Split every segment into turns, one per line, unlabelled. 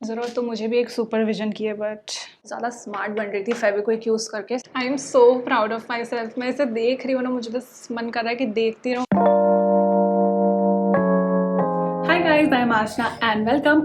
ज़रूरत तो मुझे भी एक सुपरविजन की है, बट ज़्यादा स्मार्ट बन रही थी फेविक्विक यूज़ करके। आई am so proud of myself. मैं इसे देख रही हूँ ना, मुझे बस मन कर रहा है कि देखती रहूँ। Hi guys, I am Ashna and welcome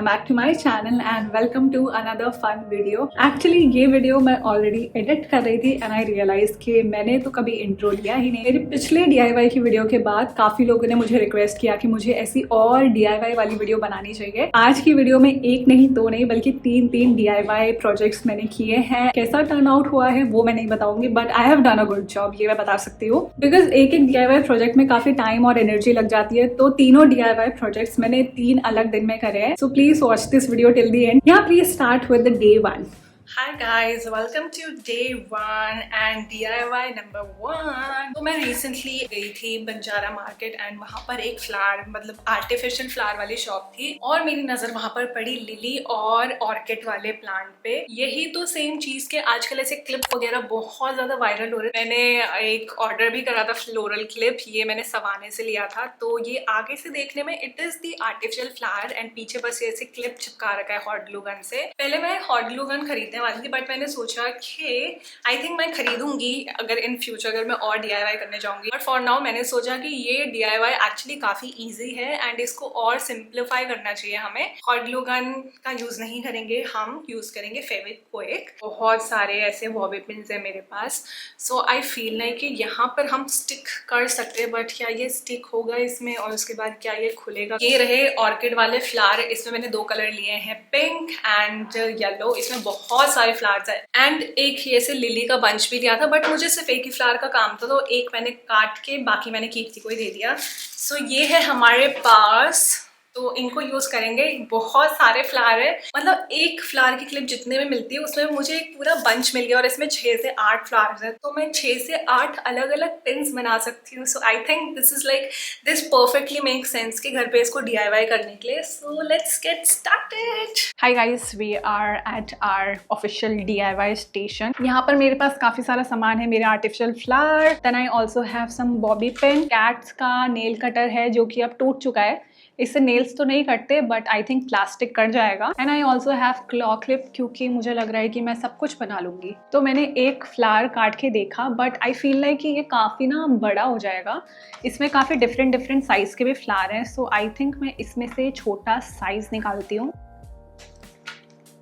back to my channel and welcome to another fun video. Actually ये वीडियो मैं ऑलरेडी एडिट कर रही थी and I realized कि मैंने तो कभी इंट्रो लिया ही नहीं। मेरे पिछले DIY की वीडियो के बाद काफी लोगों ने मुझे रिक्वेस्ट किया कि मुझे ऐसी और DIY वाली वीडियो बनानी चाहिए। आज की वीडियो में एक नहीं दो नहीं बल्कि तीन DIY प्रोजेक्ट्स मैंने किए हैं। कैसा टर्न आउट हुआ है वो मैं नहीं बताऊंगी, but I have done a good job, ये मैं बता सकती हूँ। बिकॉज एक DIY प्रोजेक्ट में काफी टाइम और एनर्जी लग जाती है, तो तीनों DIY प्रोजेक्ट्स मैंने 3 अलग दिन में करे हैं। So please watch this video till the end. यहाँ please start with the day 1। Hi guys, welcome to day 1 and DIY number 1। तो मैं रिसेंटली गई थी बंजारा मार्केट एंड वहाँ पर एक फ्लावर मतलब आर्टिफिशियल फ्लावर वाली शॉप थी और मेरी नजर वहाँ पर पड़ी लिली और ऑर्किड वाले प्लांट पे। यही तो सेम चीज के आजकल ऐसे क्लिप वगैरह बहुत ज्यादा वायरल हो रहे हैं। मैंने एक ऑर्डर भी करा था फ्लोरल क्लिप, ये मैंने सवाने से लिया था। तो ये आगे से देखने में it is the artificial flower and पीछे बस ऐसे क्लिप चिपका रखा है हॉट ग्लू गन से। पहले मैं हॉट ग्लू गन खरीदने वाली थी, बट मैंने सोचा कि आई थिंक मैं खरीदूंगी अगर इन फ्यूचर अगर मैं और DIY करने जाऊंगी। बट फॉर नाउ मैंने सोचा कि ये DIY एक्चुअली काफी इजी है एंड इसको और सिंप्लीफाई करना चाहिए हमें। हॉट ग्लू गन का यूज नहीं करेंगे, हम यूज करेंगे फेविक्विक। बहुत सारे ऐसे बॉबी पिन्स है मेरे पास, सो आई फील लाइक कि यहाँ पर हम स्टिक कर सकते हैं। बट क्या ये स्टिक होगा इसमें और उसके बाद क्या ये खुलेगा? ये रहे ऑर्किड वाले फ्लावर। इसमें मैंने 2 कलर लिए हैं, पिंक एंड येलो। इसमें बहुत सारे फ्लावर्स है एंड एक ये से लिली का बंच भी लिया था, बट मुझे सिर्फ एक ही फ्लावर का काम था, तो एक मैंने काट के बाकी मैंने कीर्ति को ही दे दिया। सो ये है हमारे पास, तो इनको यूज करेंगे। बहुत सारे फ्लावर है, मतलब एक फ्लावर की क्लिप जितने में मिलती है उसमें मुझे एक पूरा बंच मिल गया और इसमें 6 से 8 फ्लावर्स है, तो मैं 6 से 8 अलग अलग पिन्स बना सकती हूँ। So I think this is like this perfectly make sense कि घर पे इसको DIY करने के लिए। So let's get started. Hi guys, we are at our official DIY station. यहाँ पर मेरे पास काफी सारा सामान है। मेरे artificial flower, then I also have some bobby pin, cats का नेल कटर है जो कि अब टूट चुका है। इससे नेल्स तो नहीं कटते, but I think plastic cut जाएगा। And I also have claw clip, क्योंकि मुझे लग रहा है कि मैं सब कुछ बना लूंगी। तो मैंने एक फ्लावर काट के देखा, बट आई फील लाइक कि ये काफी ना बड़ा हो जाएगा। इसमें काफी डिफरेंट साइज के भी फ्लावर हैं, सो आई थिंक मैं इसमें से छोटा साइज निकालती हूँ।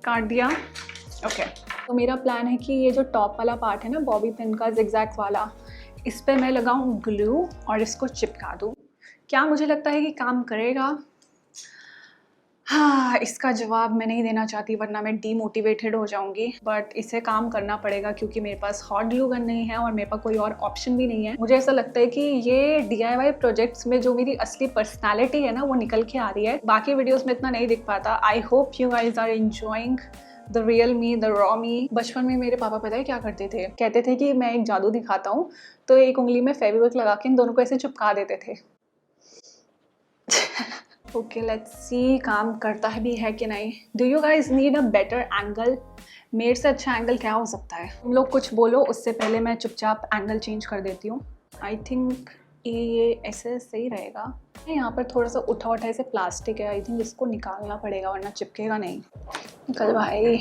काट दिया, ओके। तो मेरा प्लान है कि ये जो टॉप वाला पार्ट है ना बॉबी पिन का जिगजैग वाला, इस पर मैं लगाऊं ग्लू और इसको चिपका दूं। क्या मुझे लगता है कि काम करेगा? हाँ, इसका जवाब मैं नहीं देना चाहती वरना मैं डीमोटिवेटेड हो जाऊंगी, बट इसे काम करना पड़ेगा क्योंकि मेरे पास हॉट ग्लू गन नहीं है और मेरे पास कोई और ऑप्शन भी नहीं है। मुझे ऐसा लगता है कि ये DIY प्रोजेक्ट्स में जो मेरी असली पर्सनालिटी है ना वो निकल के आ रही है। बाकी वीडियोस में इतना नहीं दिख पाता। I hope you guys are enjoying the real me, the raw me. बचपन में मेरे पापा पता है क्या करते थे? कहते थे कि मैं एक जादू दिखाता हूँ, तो एक उंगली में फेविक्विक लगा के इन दोनों को ऐसे चिपका देते थे। ओके, लेट्स सी काम करता है भी है कि नहीं। Do you guys need a better angle? मेरे से अच्छा एंगल क्या हो सकता है? तुम लोग कुछ बोलो, उससे पहले मैं चुपचाप एंगल चेंज कर देती हूँ। आई थिंक ये ऐसे सही रहेगा। यहाँ पर थोड़ा सा उठा ऐसे प्लास्टिक है, आई थिंक इसको निकालना पड़ेगा वरना चिपकेगा नहीं। निकल भाई।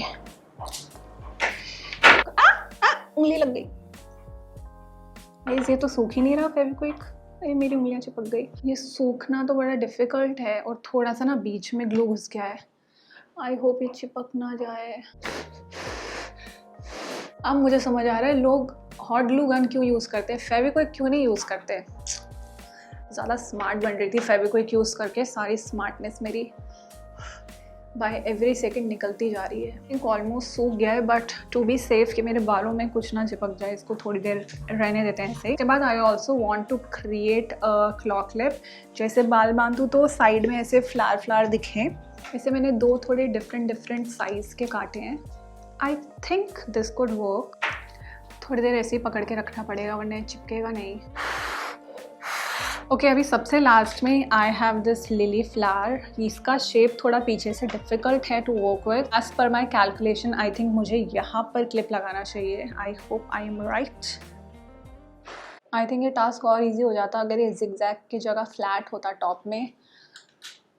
उंगली लग गई। ये तो सूख ही नहीं रहा फेविक्विक। ये मेरी उंगलियां चिपक गई। ये सूखना तो बड़ा डिफिकल्ट है और थोड़ा सा ना बीच में ग्लू घुस गया है। आई होप ये चिपक ना जाए। अब मुझे समझ आ रहा है लोग हॉट ग्लू गन क्यों यूज करते हैं, फेविक्विक क्यों नहीं यूज करते। ज़्यादा स्मार्ट बन रही थी फेविक्विक यूज करके। सारी स्मार्टनेस मेरी बाय एवरी सेकेंड निकलती जा रही है। थिंक ऑलमोस्ट सूख गया है, बट टू बी सेफ कि मेरे बालों में कुछ ना चिपक जाए, इसको थोड़ी देर रहने देते हैं ऐसे। उसके बाद I also want to create a claw clip. जैसे बाल बांधूँ तो साइड में ऐसे फ्लावर दिखें। ऐसे मैंने 2 थोड़े डिफरेंट साइज के काटे हैं। आई थिंक दिस कुड वर्क। थोड़ी देर ऐसे ही पकड़ के रखना पड़ेगा वरना चिपकेगा नहीं। ओके, अभी सबसे लास्ट में I have this lily flower. इसका शेप थोड़ा पीछे से डिफिकल्ट है to work with. As per my calculation I think मुझे यहाँ पर क्लिप लगाना चाहिए। I hope I am right. I think ये टास्क और इजी हो जाता अगर ये जिगजैग की जगह फ्लैट होता टॉप में,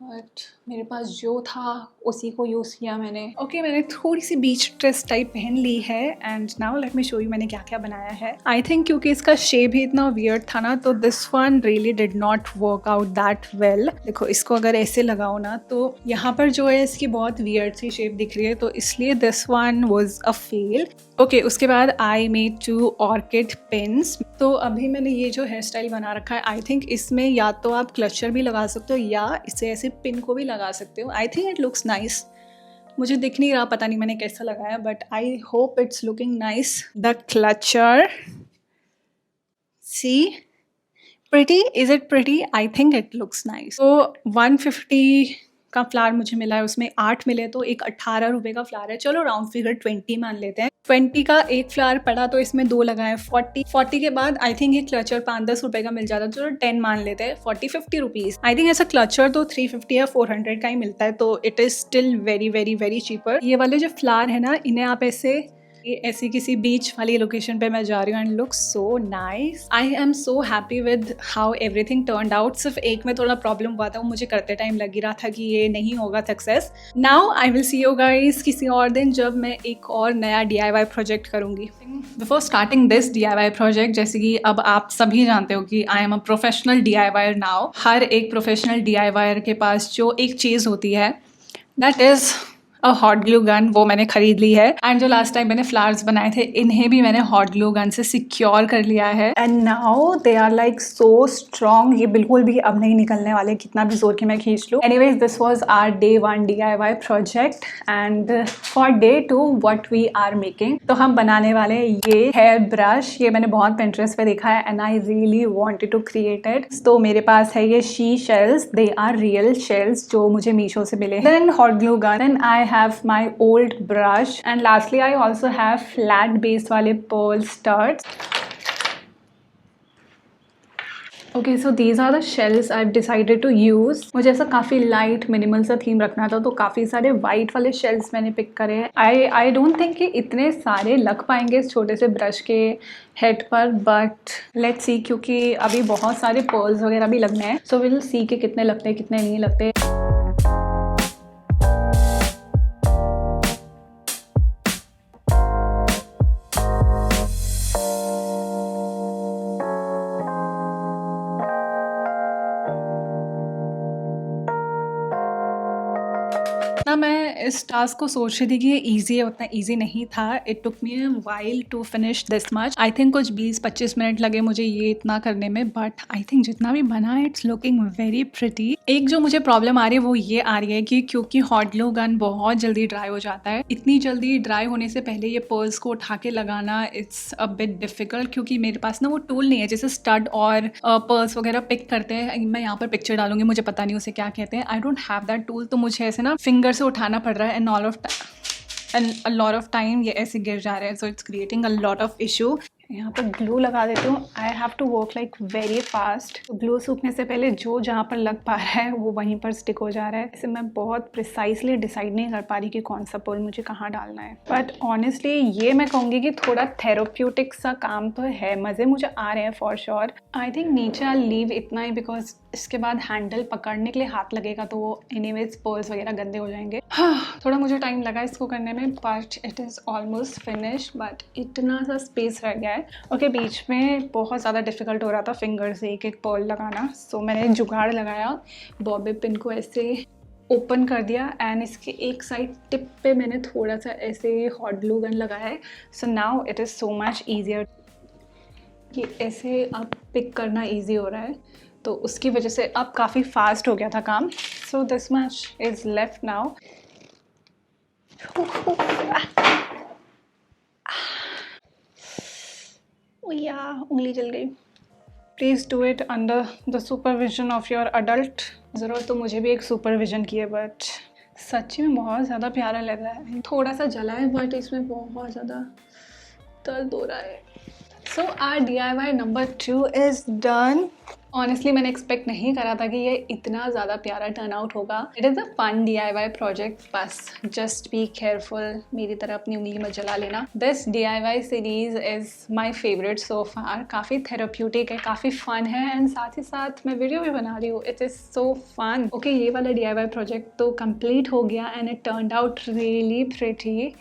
बट मेरे पास जो था उसी को यूज़ किया मैंने। ओके, मैंने थोड़ी सी बीच ड्रेस टाइप पहन ली है and now let me show you मैंने क्या क्या बनाया है। आई थिंक क्योंकि इसका शेप ही इतना वियर्ड था ना, तो this one really did not work out that well. देखो, इसको अगर ऐसे लगाओ ना तो यहाँ पर जो है इसकी बहुत वियर्ड सी शेप दिख रही है, तो इसलिए this one was a fail. Okay, उसके बाद आई मेड 2 ऑर्किड पिन्स। तो अभी मैंने ये जो हेयर स्टाइल बना रखा है, आई थिंक इसमें या तो आप क्लचर भी लगा सकते हो या इसे ऐसे पिन को भी लगा सकते हो। I think it looks nice. मुझे दिख नहीं रहा, पता नहीं मैंने कैसा लगाया, but I hope it's looking nice. The clutcher, see pretty, is it pretty? I think it looks nice. तो 150 का फ्लावर मुझे मिला है, उसमें 8 मिले, तो एक 18 रुपये का फ्लावर है। चलो राउंड फिगर 20 मान लेते हैं। 20 का एक फ्लावर पड़ा तो इसमें 2 लगाए, 40 के बाद आई थिंक ये क्लचर 5-10 रुपये का मिल जाता है। चलो 10 मान लेते हैं, 40-50 रुपीज़। आई थिंक ऐसा क्लचर तो 350 या 400 का ही मिलता है, तो it is still very very very cheaper. ये वाले जो फ्लावर है ना, इन्हें आप ऐसी किसी बीच वाली लोकेशन पे मैं जा रही हूँ and look so nice. I am so happy with how everything turned out. सिर्फ एक में थोड़ा प्रॉब्लम हुआ था, वो मुझे करते टाइम लग ही रहा था कि ये नहीं होगा success. Now I will see you guys किसी और दिन, जब मैं एक और नया DIY प्रोजेक्ट करूँगी। Before starting this DIY project, जैसे कि अब आप सभी जानते हो कि I am a professional DIYer now. हर एक प्रोफेशनल DIYer के पास जो एक चीज़ होती है, that is a hot glue gun. वो मैंने खरीद ली है। एंड जो लास्ट टाइम मैंने फ्लावर्स बनाए थे, इन्हें भी मैंने हॉट ग्लू गन से सिक्योर कर लिया है and now they are like so strong. ये बिल्कुल भी अब नहीं निकलने वाले, कितना भी जोर के मैं खींच लूँ। Anyways, this was our day 1 DIY project and for day 2 what we are making, तो हम बनाने वाले ये हेयर ब्रश। ये मैंने बहुत Pinterest पे देखा है and I really wanted to create it. तो मेरे पास है ये sea shells, they are real shells जो मुझे मीशो से मिले। Then hot glue gun, then I have my old brush, and lastly I also have flat base वाले pearl studs. Okay, so these are the shells I've decided to use. मुझे ऐसा काफ़ी light minimal सा theme रखना था, तो काफ़ी सारे वाइट वाले शेल्स मैंने पिक करे हैं। आई डोंट थिंक कि इतने सारे लग पाएंगे इस छोटे से ब्रश के हेड पर, बट लेट्स सी, क्योंकि अभी बहुत सारे पर्ल्स वगैरह भी लगने हैं। सो विल सी कि कितने लगते हैं कितने नहीं लगते। ना मैं इस टास्क को सोच रही थी कि ये ईजी है, उतना ईजी नहीं था। It took me a while to finish this much. I think कुछ 20-25 मिनट लगे मुझे ये इतना करने में, बट आई थिंक जितना भी बना है इट्स लुकिंग वेरी प्रिटी। एक जो मुझे प्रॉब्लम आ रही है वो ये आ रही है कि क्योंकि हॉट ग्लू गन बहुत जल्दी ड्राई हो जाता है, इतनी जल्दी ड्राई होने से पहले ये पर्ल्स को उठा के लगाना इट्स अ बिट डिफिकल्ट, क्योंकि मेरे पास ना वो टूल नहीं है जैसे स्टड और पर्ल्स वगैरह पिक करते हैं। मैं यहाँ पर पिक्चर डालूंगी, मुझे पता नहीं उसे क्या कहते हैं। I don't have that tool, तो मुझे ऐसे ना फिंगर से उठाना पड़ रहा है and a lot of time ये ऐसे गिर जा रहे हैं, so it's creating a lot of issue। यहाँ पर ग्लू लगा देती हूँ। I have to work like very fast. Glue सूखने से पहले जो जहाँ पर लग पा रहा है वो वहीं पर स्टिक हो जा रहा है। इसे मैं बहुत प्रिसाइसली डिसाइड नहीं कर पा रही कि कौन सा पर्ल मुझे कहाँ डालना है, बट ऑनेस्टली ये मैं कहूँगी कि थोड़ा थेराप्यूटिक सा काम तो है। मज़े मुझे आ रहे हैं फॉर श्योर। आई थिंक नीचे आई लीव इतना ही, बिकॉज इसके बाद हैंडल पकड़ने के लिए हाथ लगेगा तो वो एनीवेज पर्ल्स वगैरह गंदे हो जाएंगे। हाँ, थोड़ा मुझे टाइम लगा इसको करने में, but it is almost finish. But इतना सा स्पेस रह गया है। ओके, बीच में बहुत ज़्यादा डिफ़िकल्ट हो रहा था फिंगर से एक एक पर्ल लगाना, सो मैंने जुगाड़ लगाया। बॉबी पिन को ऐसे ओपन कर दिया एंड इसके एक साइड टिप पे मैंने थोड़ा सा ऐसे हॉट ग्लू गन लगाया है। So now it is so much easier कि ऐसे अब पिक करना ईजी हो रहा है, तो उसकी वजह से अब काफ़ी फास्ट हो गया था काम। So this much is left now. या उंगली जल गई। Please do it under the supervision of your adult. ज़रूरत तो मुझे भी एक सुपरविजन की है, बट सच्ची में बहुत ज़्यादा प्यारा लग रहा है। थोड़ा सा जला है बट इसमें बहुत ज़्यादा दर्द हो रहा है। So our DIY number 2 is done. Honestly मैंने एक्सपेक्ट नहीं करा था कि ये इतना ज़्यादा प्यारा टर्न आउट होगा। It is a fun DIY project, बस जस्ट बी केयरफुल, मेरी तरह अपनी उंगली मत जला लेना। This DIY series is my favourite so far. काफ़ी थेराप्यूटिक है, काफ़ी फन है एंड साथ ही साथ मैं वीडियो भी बना रही हूँ। It is so fun. Okay, ये वाला DIY प्रोजेक्ट तो कंप्लीट हो गया and it turned out really pretty.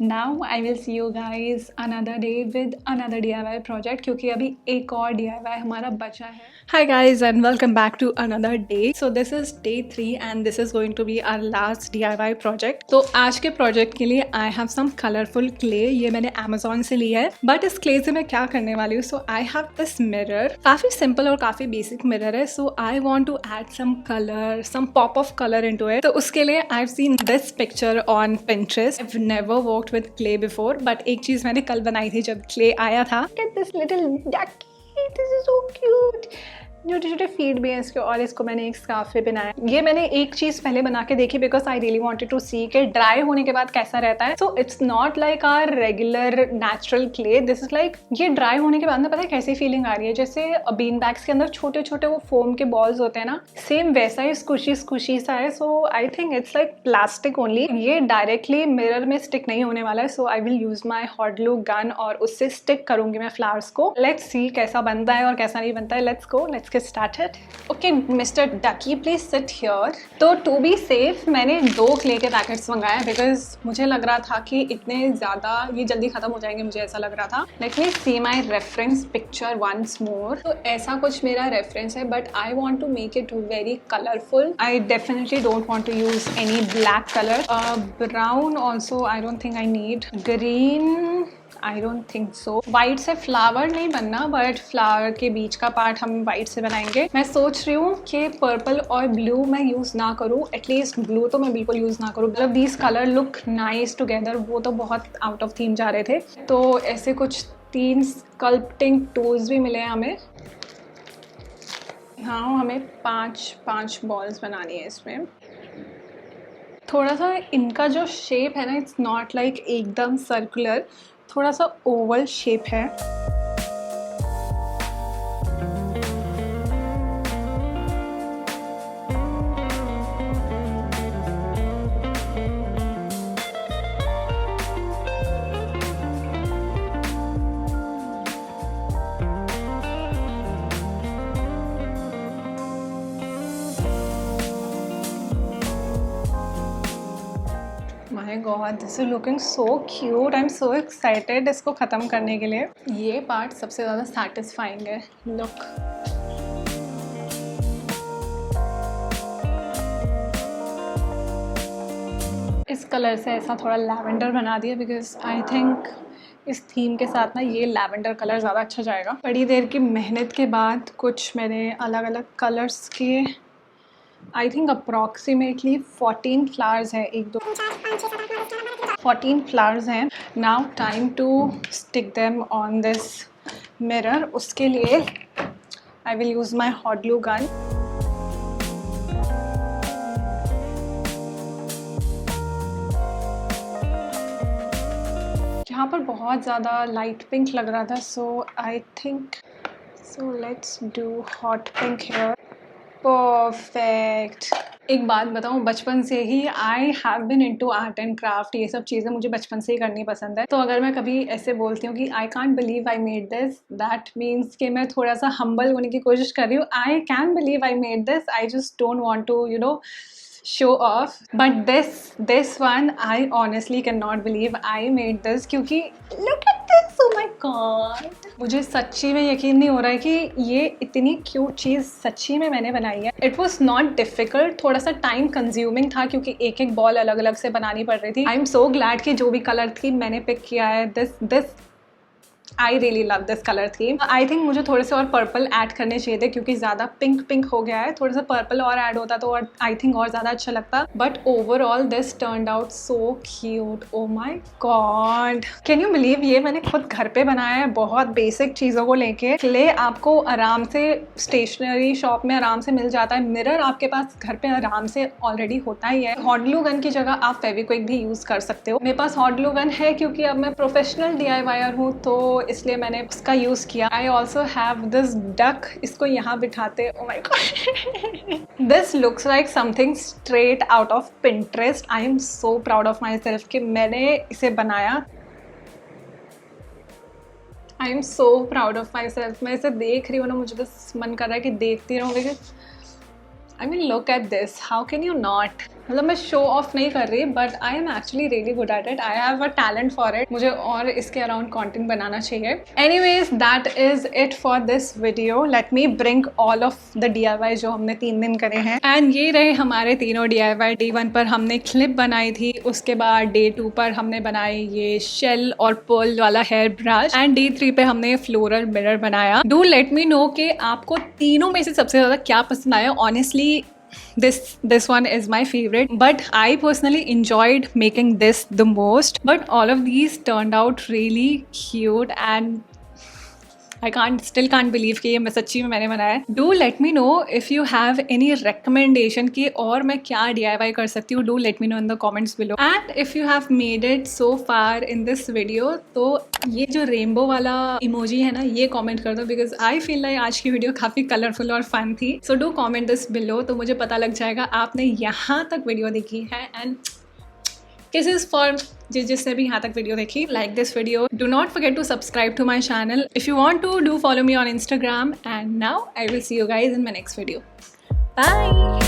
Now I will see you guys another day with another DIY project, क्योंकि अभी एक और DIY हमारा बचा है। Hi guys and welcome back to another day. So this is day 3 and this is going to be our last DIY project. तो आज के प्रोजेक्ट के लिए I have some colorful clay. ये मैंने Amazon से लिया है, बट इस clay से मैं क्या करने वाली हूँ? So I have this mirror. काफ़ी simple और काफ़ी basic mirror है. So I want to add some color, some pop of color into it. तो उसके लिए I've seen this picture on Pinterest. I've never worked with clay before, but एक चीज़ मैंने कल बनाई थी जब clay आया था। Look at this little ducky. This is so cute. छोटे छोटे फीट भी हैं इसके, और इसको मैंने एक स्कार्फ पे पहनाया। ये मैंने एक चीज़ पहले बना के देखी because I really wanted to see कि ड्राई होने के बाद कैसा रहता है। So it's not like our regular natural clay, this is like ये ड्राई होने के बाद ना पता है कैसी फीलिंग आ रही है, जैसे बीन बैग्स के अंदर छोटे छोटे वो फोम के बॉल्स होते हैं ना, सेम वैसा ही स्क्विशी सा है। So I think it's like plastic only. ये डायरेक्टली मिरर में स्टिक नहीं होने वाला है। So I will use my hot glue gun और उससे स्टिक करूंगी मैं फ्लावर्स को। लेट्स सी कैसा बनता है और कैसा नहीं बनता है। Let's go, let's get started. Okay mister Ducky please sit here. तो टू बी सेफ मैंने 2 क्ले के पैकेट्स मंगाए बिकॉज मुझे लग रहा था कि इतने ज़्यादा ये जल्दी ख़त्म हो जाएंगे, मुझे ऐसा लग रहा था। Let me see my reference picture once more. तो ऐसा कुछ मेरा रेफरेंस है but I want to make it very colourful. I definitely don't want to use any black colour. Brown also I don't think I need. Green I don't think so. White से flower नहीं बनना, but flower के बीच का part हम white से बनाएंगे। मैं सोच रही हूँ कि पर्पल और ब्लू मैं यूज़ ना करूँ, एटलीस्ट ब्लू तो मैं बिल्कुल यूज़ ना करूँ। मतलब these colour look nice together, वो तो बहुत आउट ऑफ थीम जा रहे थे। तो ऐसे कुछ 3 स्कल्पटिंग टूल्स भी मिले हैं हमें। हाँ, हमें 5 बॉल्स बनानी है इसमें। थोड़ा सा इनका जो शेप है ना, इट्स नॉट लाइक एकदम सर्कुलर, थोड़ा सा ओवल शेप है। My God, this is looking so cute. I'm so excited इसको ख़त्म करने के लिए। ये पार्ट सबसे ज़्यादा satisfying है। Look. इस कलर से ऐसा थोड़ा लैवेंडर बना दिया बिकॉज आई थिंक इस थीम के साथ ना ये लैवेंडर कलर ज़्यादा अच्छा जाएगा। बड़ी देर की मेहनत के बाद कुछ मैंने अलग अलग कलर्स के आई थिंक अप्रॉक्सीमेटली 14 फ्लावर्स हैं। 1 2 14 फ्लावर्स हैं। Now time to stick them on this mirror. उसके लिए I will use my hot glue gun. यहाँ पर बहुत ज़्यादा लाइट पिंक लग रहा था, so I think so let's do hot pink here. Perfect. एक बात बताऊँ, बचपन से ही I have been into art and craft. ये सब चीज़ें मुझे बचपन से ही करनी पसंद है। तो अगर मैं कभी ऐसे बोलती हूँ कि I can't believe I made this, that means कि मैं थोड़ा सा हम्बल होने की कोशिश कर रही हूँ। I can believe I made this, I just don't want to you know show off, but this one I honestly cannot believe I made this, क्योंकि look at this, oh my god, मुझे सच्ची में यकीन नहीं हो रहा है कि ये इतनी क्यूट चीज़ सच्ची में मैंने बनाई है। It was not difficult, थोड़ा सा टाइम कंज्यूमिंग था क्योंकि एक एक बॉल अलग अलग से बनानी पड़ रही थी। आई एम सो ग्लैड कि जो भी कलर थी मैंने पिक किया है। This I really love this colour theme. I think मुझे थोड़े से और पर्पल ऐड करने चाहिए थे क्योंकि ज़्यादा पिंक हो गया है। थोड़ा सा पर्पल और ऐड होता तो आई थिंक और ज़्यादा अच्छा लगता। But overall this turned out so cute. Oh my god, can you believe ये मैंने खुद घर पे बनाया है, बहुत बेसिक चीज़ों को लेके। क्ले आपको आराम से स्टेशनरी शॉप में आराम से मिल जाता है। मिरर आपके पास घर पे आराम से ऑलरेडी होता ही है। हॉट ग्लू गन की जगह आप फेविक्विक भी यूज़ कर सकते हो। मेरे पास हॉट ग्लू गन है क्योंकि अब मैं प्रोफेशनल DIYer हूँ, तो इसलिए मैंने उसका यूज़ किया। I also have this duck, इसको यहाँ बिठाते, oh my god this looks like something straight out of Pinterest. I am so proud of myself कि मैंने इसे बनाया। I am so proud of myself. मैं इसे देख रही हूँ ना, मुझे बस मन कर रहा है कि देखती रहूँ, because I mean look at this, how can you not. मतलब मैं शो ऑफ नहीं कर रही, but I am actually really good at it. I have a talent for it. मुझे और इसके अराउंड कंटेंट बनाना चाहिए। Anyways that is it for this video. Let me bring all of the DIY जो हमने 3 दिन करे हैं। एंड ये रहे हमारे तीनों DIY। Day 1 पर हमने क्लिप बनाई थी, उसके बाद Day 2 पर हमने बनाई ये शेल और पर्ल वाला हेयर ब्रश, एंड Day 3 पे हमने फ्लोरल मिरर बनाया। डू लेट मी नो कि आपको तीनों में से सबसे ज़्यादा क्या पसंद आया। Honestly this one is my favorite, but I personally enjoyed making this the most. But all of these turned out really cute and I still can't believe कि ये मैं सच्ची में मैंने बनाया है। Do let me know if you have any recommendation कि और मैं क्या DIY कर सकती हूँ। Do let me know in the comments below. And if you have made it so far in this video, तो ये जो रेनबो वाला इमोजी है ना, ये कमेंट कर दो, बिकॉज आई फील लाइक आज की वीडियो काफ़ी कलरफुल और फन थी। So do comment this below, तो मुझे पता लग जाएगा आपने यहाँ तक वीडियो देखी है। एंड kisses for जिसने भी यहाँ तक वीडियो देखी। Like this video, do not forget to subscribe to my channel. If you want to, do follow me on Instagram. And now I will see you guys in my next video. Bye.